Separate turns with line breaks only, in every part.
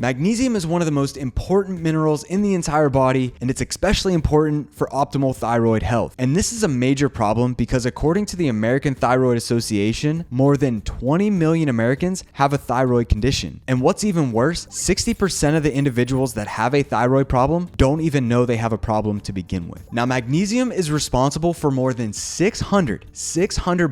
Magnesium is one of the most important minerals in the entire body, and it's especially important for optimal thyroid health. And this is a major problem because according to the American Thyroid Association, more than 20 million Americans have a thyroid condition. And what's even worse, 60% of the individuals that have a thyroid problem don't even know they have a problem to begin with. Now, magnesium is responsible for more than 600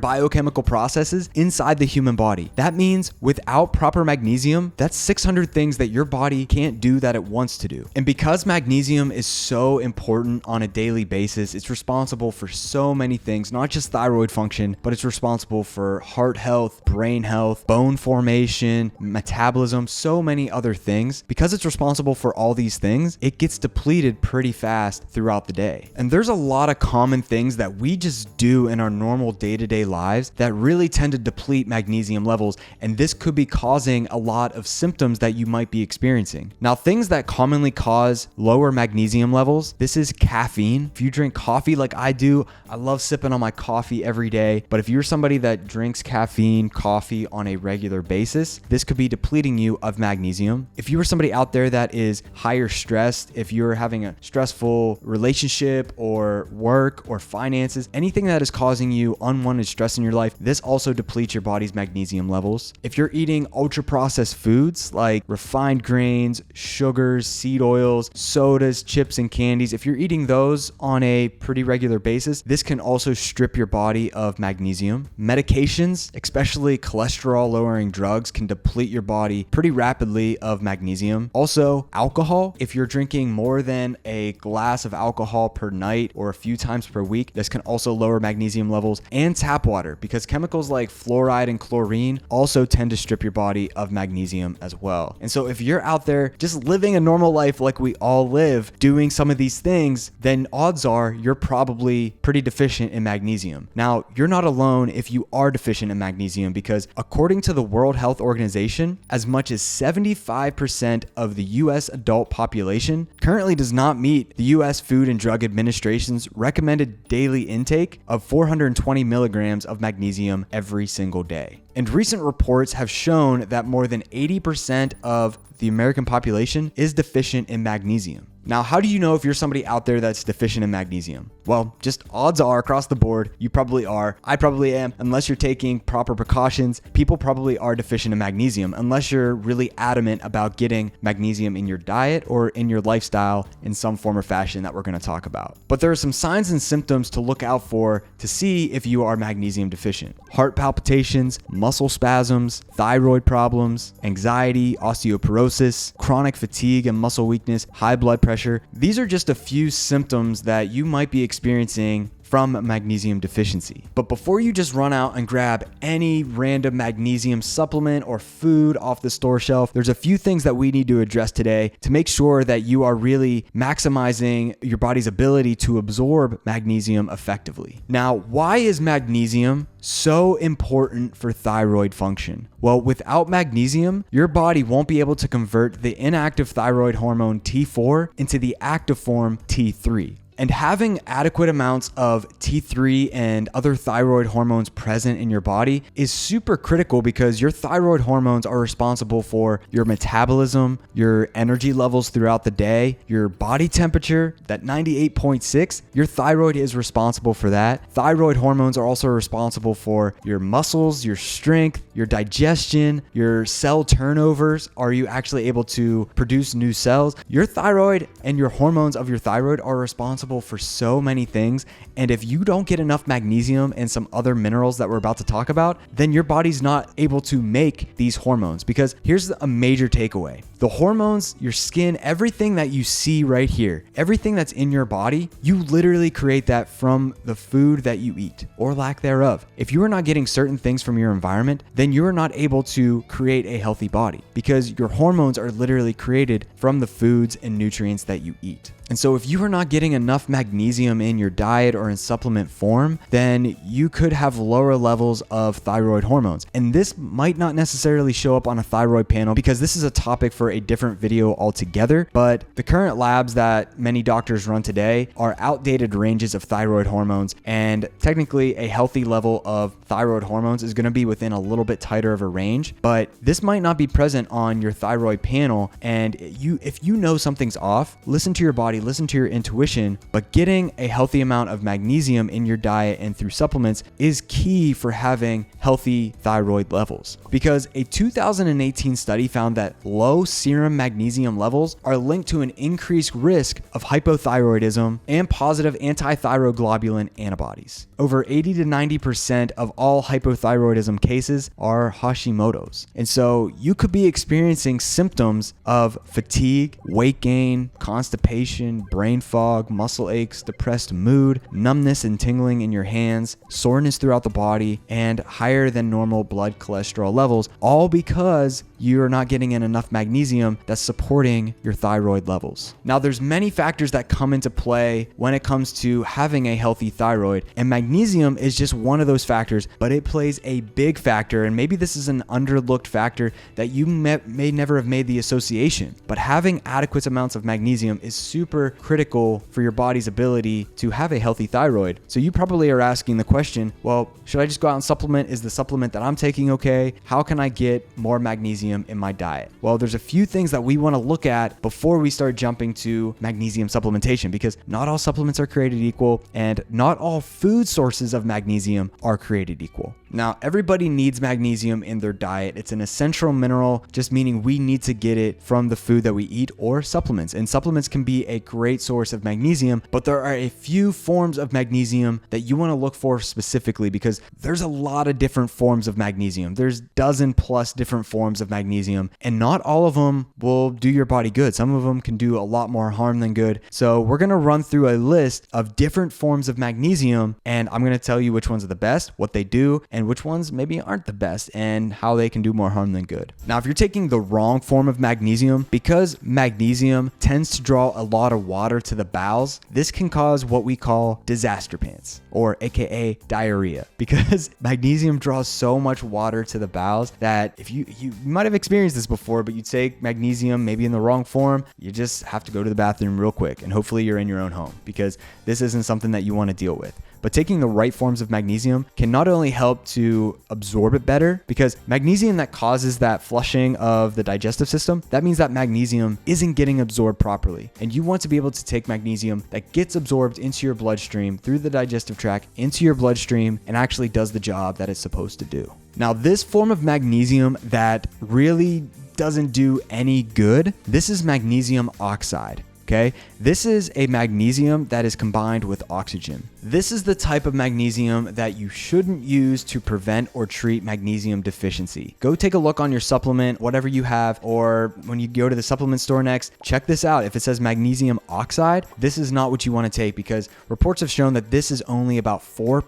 biochemical processes inside the human body. That means without proper magnesium, that's 600 things that your body can't do that it wants to do. And because magnesium is so important on a daily basis, it's responsible for so many things, not just thyroid function, but it's responsible for heart health, brain health, bone formation, metabolism, so many other things. Because it's responsible for all these things, it gets depleted pretty fast throughout the day. And there's a lot of common things that we just do in our normal day-to-day lives that really tend to deplete magnesium levels, and this could be causing a lot of symptoms that you might be experiencing. Now, things that commonly cause lower magnesium levels, this is caffeine. If you drink coffee like I do, I love sipping on my coffee every day, but if you're somebody that drinks caffeine, coffee on a regular basis, this could be depleting you of magnesium. If you are somebody out there that is higher stressed, if you're having a stressful relationship or work or finances, anything that is causing you unwanted stress in your life, this also depletes your body's magnesium levels. If you're eating ultra processed foods like refined grains, sugars, seed oils, sodas, chips, and candies, if you're eating those on a pretty regular basis, this can also strip your body of magnesium. Medications, especially cholesterol lowering drugs, can deplete your body pretty rapidly of magnesium. Also, alcohol. If you're drinking more than a glass of alcohol per night or a few times per week, this can also lower magnesium levels. And tap water, because chemicals like fluoride and chlorine also tend to strip your body of magnesium as well. And so if you're out there just living a normal life like we all live, doing some of these things, then odds are you're probably pretty deficient in magnesium. Now, you're not alone if you are deficient in magnesium, because according to the World Health Organization, as much as 75% of the US adult population currently does not meet the US Food and Drug Administration's recommended daily intake of 420 milligrams of magnesium every single day. And recent reports have shown that more than 80% of the American population is deficient in magnesium. Now, how do you know if you're somebody out there that's deficient in magnesium? Well, just odds are across the board, you probably are. I probably am. Unless you're taking proper precautions, people probably are deficient in magnesium, unless you're really adamant about getting magnesium in your diet or in your lifestyle in some form or fashion that we're going to talk about. But there are some signs and symptoms to look out for to see if you are magnesium deficient. Heart palpitations, muscle spasms, thyroid problems, anxiety, osteoporosis, chronic fatigue and muscle weakness, high blood pressure. These are just a few symptoms that you might be experiencing from magnesium deficiency. But before you just run out and grab any random magnesium supplement or food off the store shelf, there's a few things that we need to address today to make sure that you are really maximizing your body's ability to absorb magnesium effectively. Now, why is magnesium so important for thyroid function? Well, without magnesium, your body won't be able to convert the inactive thyroid hormone T4 into the active form T3. And having adequate amounts of T3 and other thyroid hormones present in your body is super critical, because your thyroid hormones are responsible for your metabolism, your energy levels throughout the day, your body temperature, that 98.6, your thyroid is responsible for that. Thyroid hormones are also responsible for your muscles, your strength, your digestion, your cell turnovers. Are you actually able to produce new cells? Your thyroid and your hormones of your thyroid are responsible for so many things, and if you don't get enough magnesium and some other minerals that we're about to talk about, then your body's not able to make these hormones. Because here's a major takeaway: the hormones, your skin, everything that you see right here, everything that's in your body, you literally create that from the food that you eat or lack thereof. If you are not getting certain things from your environment, then you are not able to create a healthy body, because your hormones are literally created from the foods and nutrients that you eat. And so if you are not getting enough magnesium in your diet or in supplement form, then you could have lower levels of thyroid hormones. And this might not necessarily show up on a thyroid panel because this is a topic for a different video altogether. But the current labs that many doctors run today are outdated ranges of thyroid hormones. And technically a healthy level of thyroid hormones is going to be within a little bit tighter of a range, but this might not be present on your thyroid panel. And if you know something's off, listen to your body, listen to your intuition. But getting a healthy amount of magnesium in your diet and through supplements is key for having healthy thyroid levels, because a 2018 study found that low serum magnesium levels are linked to an increased risk of hypothyroidism and positive anti-thyroglobulin antibodies. Over 80 to 90% of all hypothyroidism cases are Hashimoto's. And so you could be experiencing symptoms of fatigue, weight gain, constipation, brain fog, muscle aches, depressed mood, numbness and tingling in your hands, soreness throughout the body, and higher than normal blood cholesterol levels, all because you're not getting in enough magnesium that's supporting your thyroid levels. Now, there's many factors that come into play when it comes to having a healthy thyroid, and magnesium is just one of those factors, but it plays a big factor, and maybe this is an underlooked factor that you may never have made the association, but having adequate amounts of magnesium is super critical for your body's ability to have a healthy thyroid. So you probably are asking the question, well, should I just go out and supplement? Is the supplement that I'm taking okay? How can I get more magnesium in my diet? Well, there's a few things that we want to look at before we start jumping to magnesium supplementation, because not all supplements are created equal and not all food sources of magnesium are created equal. Now, everybody needs magnesium in their diet. It's an essential mineral, just meaning we need to get it from the food that we eat or supplements. And supplements can be a great source of magnesium, but there are a few forms of magnesium that you want to look for specifically, because there's a lot of different forms of magnesium. There's dozen plus different forms of magnesium, and not all of them will do your body good. Some of them can do a lot more harm than good. So we're going to run through a list of different forms of magnesium, and I'm going to tell you which ones are the best, what they do, and which ones maybe aren't the best, and how they can do more harm than good. Now, if you're taking the wrong form of magnesium, because magnesium tends to draw a lot of water to the bowels, this can cause what we call disaster pants, or AKA diarrhea, because magnesium draws so much water to the bowels that if you might have experienced this before, but you take magnesium maybe in the wrong form, you just have to go to the bathroom real quick, and hopefully you're in your own home, because this isn't something that you want to deal with. But taking the right forms of magnesium can not only help to absorb it better, because magnesium that causes that flushing of the digestive system, that means that magnesium isn't getting absorbed properly. And you want to be able to take magnesium that gets absorbed into your bloodstream through the digestive tract, into your bloodstream, and actually does the job that it's supposed to do. Now, this form of magnesium that really doesn't do any good, this is magnesium oxide. Okay, this is a magnesium that is combined with oxygen. This is the type of magnesium that you shouldn't use to prevent or treat magnesium deficiency. Go take a look on your supplement, whatever you have, or when you go to the supplement store next, check this out. If it says magnesium oxide, this is not what you want to take, because reports have shown that this is only about 4%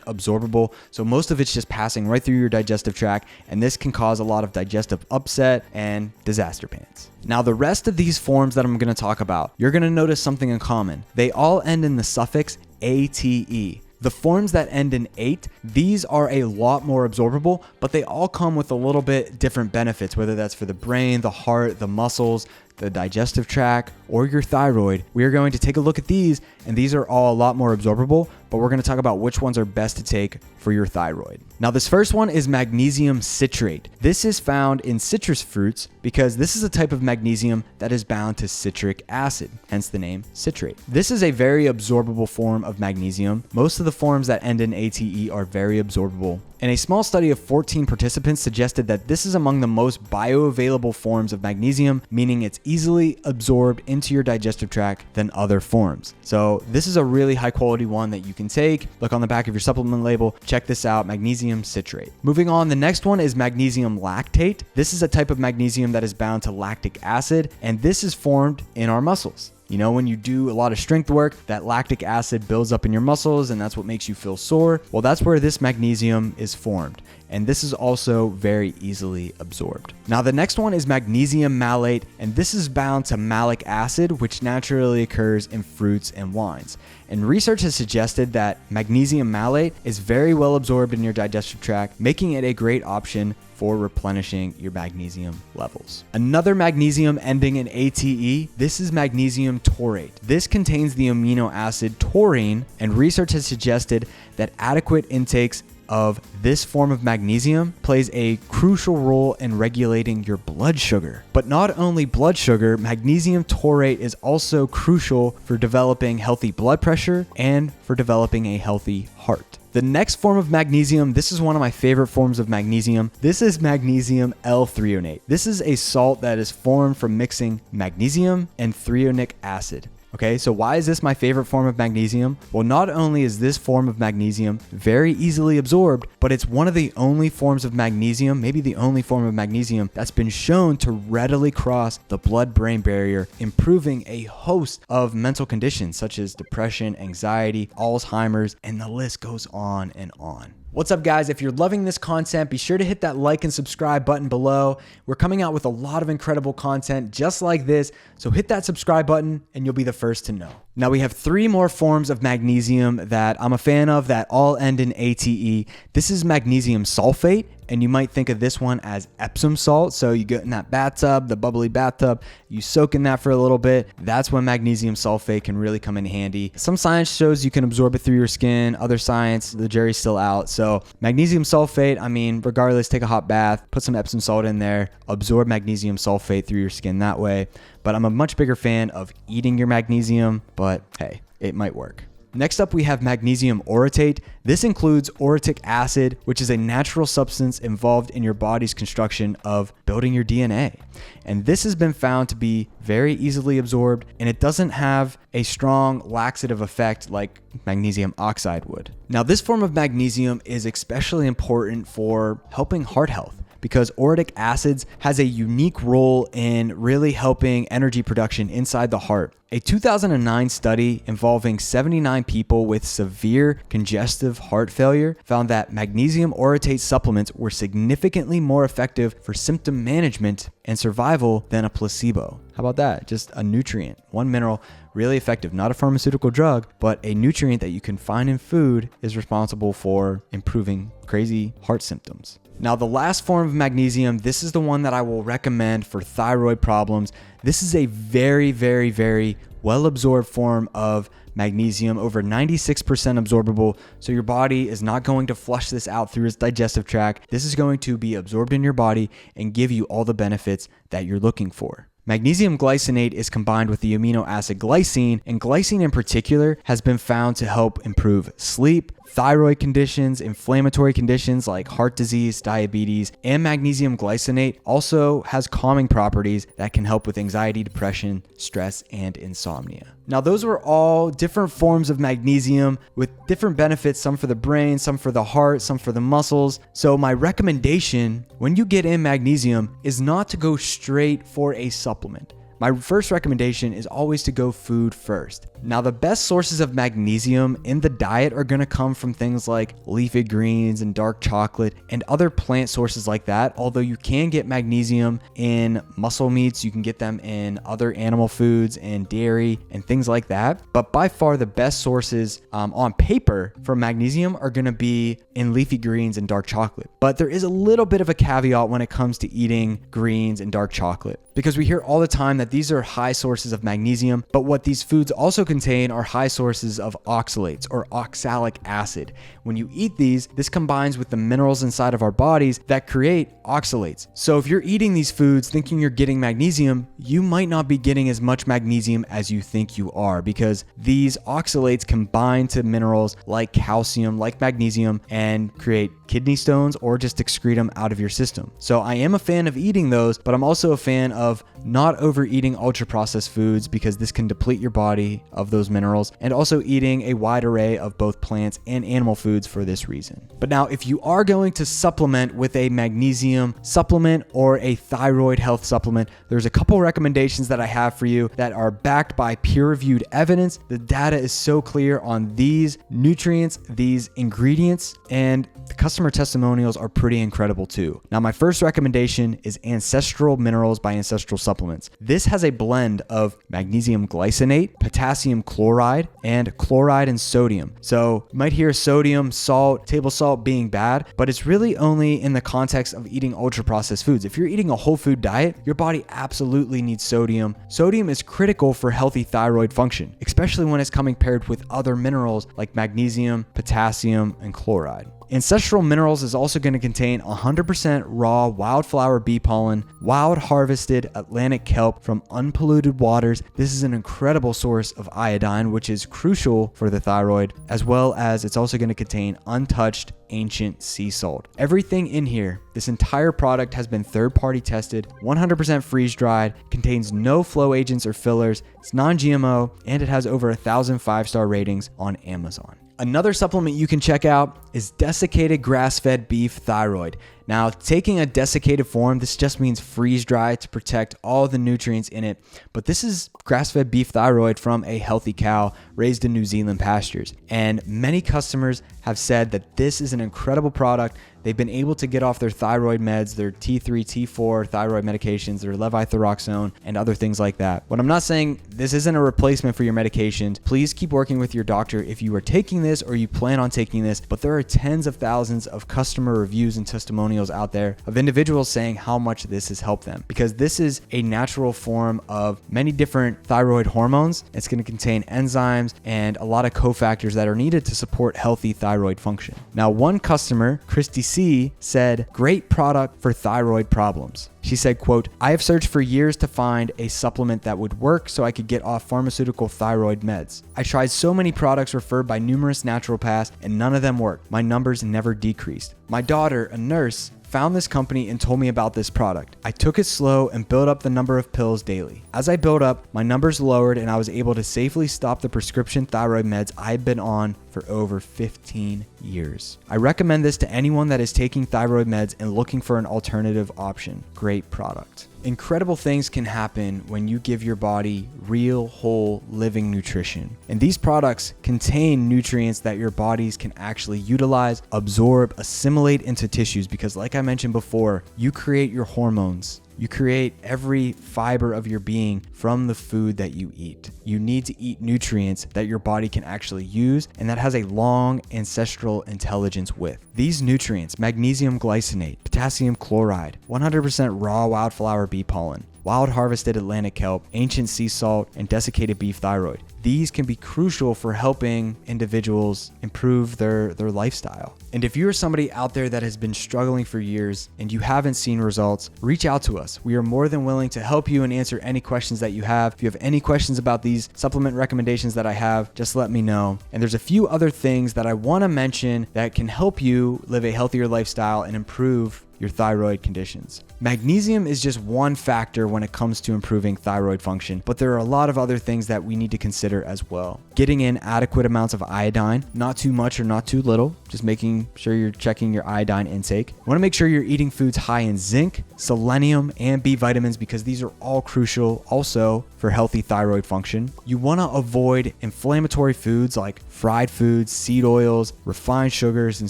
absorbable. So most of it's just passing right through your digestive tract, and this can cause a lot of digestive upset and disaster pants. Now, the rest of these forms that I'm going to talk about, you're going to notice something in common. They all end in the suffix ATE. The forms that end in ate, these are a lot more absorbable, but they all come with a little bit different benefits, whether that's for the brain, the heart, the muscles, the digestive tract, or your thyroid. We are going to take a look at these, and these are all a lot more absorbable, but we're going to talk about which ones are best to take for your thyroid. Now, this first one is magnesium citrate. This is found in citrus fruits because this is a type of magnesium that is bound to citric acid, hence the name citrate. This is a very absorbable form of magnesium. Most of the forms that end in ATE are very absorbable. And a small study of 14 participants suggested that this is among the most bioavailable forms of magnesium, meaning it's easily absorbed into your digestive tract than other forms. So this is a really high quality one that you can take. Look on the back of your supplement label. Check this out, magnesium citrate. Moving on, the next one is magnesium lactate. This is a type of magnesium that is bound to lactic acid, and this is formed in our muscles. You know, when you do a lot of strength work, that lactic acid builds up in your muscles, and that's what makes you feel sore. Well, that's where this magnesium is formed. and this is also very easily absorbed. Now the next one is magnesium malate, and this is bound to malic acid, which naturally occurs in fruits and wines. And research has suggested that magnesium malate is very well absorbed in your digestive tract, making it a great option for replenishing your magnesium levels. Another magnesium ending in ATE, this is magnesium taurate. This contains the amino acid taurine, and research has suggested that adequate intakes of this form of magnesium plays a crucial role in regulating your blood sugar. But not only blood sugar, magnesium taurate is also crucial for developing healthy blood pressure and for developing a healthy heart. The next form of magnesium, this is one of my favorite forms of magnesium. This is magnesium L-threonate. This is a salt that is formed from mixing magnesium and threonic acid. Okay, so why is this my favorite form of magnesium? Well, not only is this form of magnesium very easily absorbed, but it's one of the only forms of magnesium, maybe the only form of magnesium, that's been shown to readily cross the blood-brain barrier, improving a host of mental conditions such as depression, anxiety, Alzheimer's, and the list goes on and on. What's up, guys? If you're loving this content, be sure to hit that like and subscribe button below. We're coming out with a lot of incredible content just like this, so hit that subscribe button and you'll be the first to know. Now we have 3 more forms of magnesium that I'm a fan of that all end in ATE. This is magnesium sulfate, and you might think of this one as Epsom salt. So you get in that bathtub, the bubbly bathtub, you soak in that for a little bit. That's when magnesium sulfate can really come in handy. Some science shows you can absorb it through your skin. Other science, the jury's still out. So magnesium sulfate, I mean, regardless, take a hot bath, put some Epsom salt in there, absorb magnesium sulfate through your skin that way. But I'm a much bigger fan of eating your magnesium, but hey, it might work. Next up, we have magnesium orotate. This includes orotic acid, which is a natural substance involved in your body's construction of building your DNA. And this has been found to be very easily absorbed, and it doesn't have a strong laxative effect like magnesium oxide would. Now, this form of magnesium is especially important for helping heart health, because orotic acids has a unique role in really helping energy production inside the heart. A 2009 study involving 79 people with severe congestive heart failure found that magnesium orotate supplements were significantly more effective for symptom management and survival than a placebo. How about that? Just a nutrient, one mineral, really effective, not a pharmaceutical drug, but a nutrient that you can find in food is responsible for improving crazy heart symptoms. Now, the last form of magnesium, this is the one that I will recommend for thyroid problems. This is a very, very, very well-absorbed form of magnesium, over 96% absorbable. So your body is not going to flush this out through its digestive tract. This is going to be absorbed in your body and give you all the benefits that you're looking for. Magnesium glycinate is combined with the amino acid glycine, and glycine in particular has been found to help improve sleep, thyroid conditions, inflammatory conditions like heart disease, diabetes, and magnesium glycinate also has calming properties that can help with anxiety, depression, stress, and insomnia. Now, those were all different forms of magnesium with different benefits, some for the brain, some for the heart, some for the muscles. So my recommendation when you get in magnesium is not to go straight for a supplement. My first recommendation is always to go food first. Now, the best sources of magnesium in the diet are going to come from things like leafy greens and dark chocolate and other plant sources like that. Although you can get magnesium in muscle meats, you can get them in other animal foods and dairy and things like that. But by far the best sources on paper for magnesium are going to be in leafy greens and dark chocolate. But there is a little bit of a caveat when it comes to eating greens and dark chocolate, because we hear all the time that these are high sources of magnesium, but what these foods also contain are high sources of oxalates or oxalic acid. When you eat these, this combines with the minerals inside of our bodies that create oxalates. So if you're eating these foods thinking you're getting magnesium, you might not be getting as much magnesium as you think you are, because these oxalates combine to minerals like calcium, like magnesium, and create kidney stones or just excrete them out of your system. So I am a fan of eating those, but I'm also a fan of not overeating eating ultra-processed foods because this can deplete your body of those minerals, and also eating a wide array of both plants and animal foods for this reason. But now, if you are going to supplement with a magnesium supplement or a thyroid health supplement, there's a couple recommendations that I have for you that are backed by peer-reviewed evidence. The data is so clear on these nutrients, these ingredients, and the customer testimonials are pretty incredible too. Now, my first recommendation is Ancestral Minerals by Ancestral Supplements. This has a blend of magnesium glycinate, potassium chloride, and chloride and sodium. So you might hear sodium, salt, table salt being bad, but it's really only in the context of eating ultra-processed foods. If you're eating a whole food diet, your body absolutely needs sodium. Sodium is critical for healthy thyroid function, especially when it's coming paired with other minerals like magnesium, potassium, and chloride. Ancestral Minerals is also going to contain 100% raw wildflower bee pollen, wild harvested Atlantic kelp from unpolluted waters. This is an incredible source of iodine, which is crucial for the thyroid, as well as it's also going to contain untouched ancient sea salt. Everything in here, this entire product has been third-party tested, 100% freeze-dried, contains no flow agents or fillers, it's non-GMO, and it has over 1,000 5-star ratings on Amazon. Another supplement you can check out is desiccated grass-fed beef thyroid. Now, taking a desiccated form, this just means freeze-dried to protect all the nutrients in it, but this is grass-fed beef thyroid from a healthy cow raised in New Zealand pastures. And many customers have said that this is an incredible product. They've been able to get off their thyroid meds, their T3, T4 thyroid medications, their levothyroxine, and other things like that. But I'm not saying this isn't a replacement for your medications. Please keep working with your doctor if you are taking this or you plan on taking this, but there are tens of thousands of customer reviews and testimonials out there of individuals saying how much this has helped them, because this is a natural form of many different thyroid hormones. It's going to contain enzymes and a lot of cofactors that are needed to support healthy thyroid function. Now, one customer, Christy C, said, "Great product for thyroid problems." She said, quote, "I have searched for years to find a supplement that would work so I could get off pharmaceutical thyroid meds. I tried so many products referred by numerous naturopaths and none of them worked. My numbers never decreased. My daughter, a nurse, found this company and told me about this product. I took it slow and built up the number of pills daily. As I built up, my numbers lowered and I was able to safely stop the prescription thyroid meds I've been on for over 15 years. I recommend this to anyone that is taking thyroid meds and looking for an alternative option. Great product." Incredible things can happen when you give your body real, whole, living nutrition. And these products contain nutrients that your bodies can actually utilize, absorb, assimilate into tissues, because like I mentioned before, you create your hormones. You create every fiber of your being from the food that you eat. You need to eat nutrients that your body can actually use and that has a long ancestral intelligence with. These nutrients, magnesium glycinate, potassium chloride, 100% raw wildflower bee pollen, wild harvested Atlantic kelp, ancient sea salt, and desiccated beef thyroid. These can be crucial for helping individuals improve their lifestyle. And if you're somebody out there that has been struggling for years and you haven't seen results, reach out to us. We are more than willing to help you and answer any questions that you have. If you have any questions about these supplement recommendations that I have, just let me know. And there's a few other things that I want to mention that can help you live a healthier lifestyle and improve your thyroid conditions. Magnesium is just one factor when it comes to improving thyroid function, but there are a lot of other things that we need to consider as well. Getting in adequate amounts of iodine, not too much or not too little, just making sure you're checking your iodine intake. You want to make sure you're eating foods high in zinc, selenium, and B vitamins, because these are all crucial also for healthy thyroid function. You want to avoid inflammatory foods like fried foods, seed oils, refined sugars, and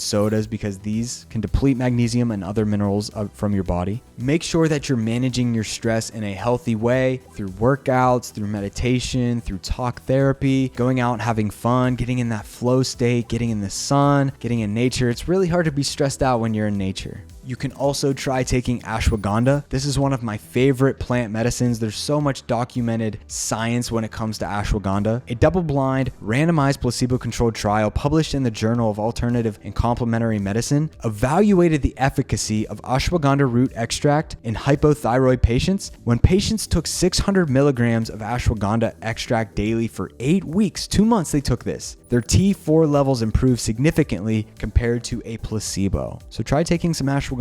sodas, because these can deplete magnesium and other minerals from your body. Make sure that you're managing your stress in a healthy way through workouts, through meditation, through talk therapy, going out and having fun, getting in that flow state, getting in the sun, getting in nature. It's really hard to be stressed out when you're in nature. You can also try taking ashwagandha. This is one of my favorite plant medicines. There's so much documented science when it comes to ashwagandha. A double-blind, randomized placebo-controlled trial published in the Journal of Alternative and Complementary Medicine evaluated the efficacy of ashwagandha root extract in hypothyroid patients. When patients took 600 milligrams of ashwagandha extract daily for 8 weeks, 2 months they took this, their T4 levels improved significantly compared to a placebo. So try taking some ashwagandha.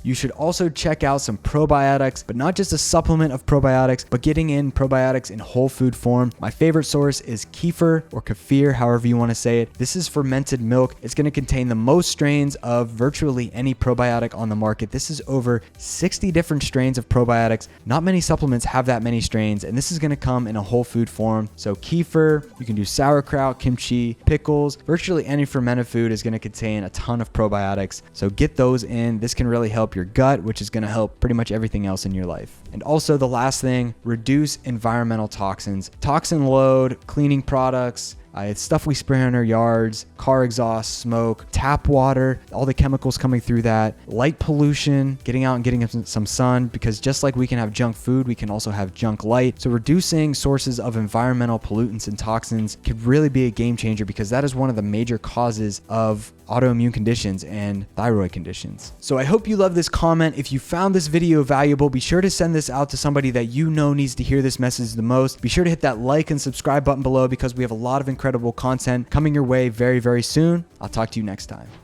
You should also check out some probiotics, but not just a supplement of probiotics, but getting in probiotics in whole food form. My favorite source is kefir or kefir, however you want to say it. This is fermented milk. It's going to contain the most strains of virtually any probiotic on the market. This is over 60 different strains of probiotics. Not many supplements have that many strains, and this is going to come in a whole food form. So kefir, you can do sauerkraut, kimchi, pickles. Virtually any fermented food is going to contain a ton of probiotics. So get those in. This can really help your gut, which is going to help pretty much everything else in your life. And also the last thing, reduce environmental toxins. Toxin load, cleaning products, it's stuff we spray on our yards, car exhaust, smoke, tap water, all the chemicals coming through that, light pollution, getting out and getting some sun, because just like we can have junk food, we can also have junk light. So reducing sources of environmental pollutants and toxins could really be a game changer, because that is one of the major causes of autoimmune conditions and thyroid conditions. So I hope you love this comment. If you found this video valuable, be sure to send this out to somebody that you know needs to hear this message the most. Be sure to hit that like and subscribe button below, because we have a lot of incredible content coming your way very, very soon. I'll talk to you next time.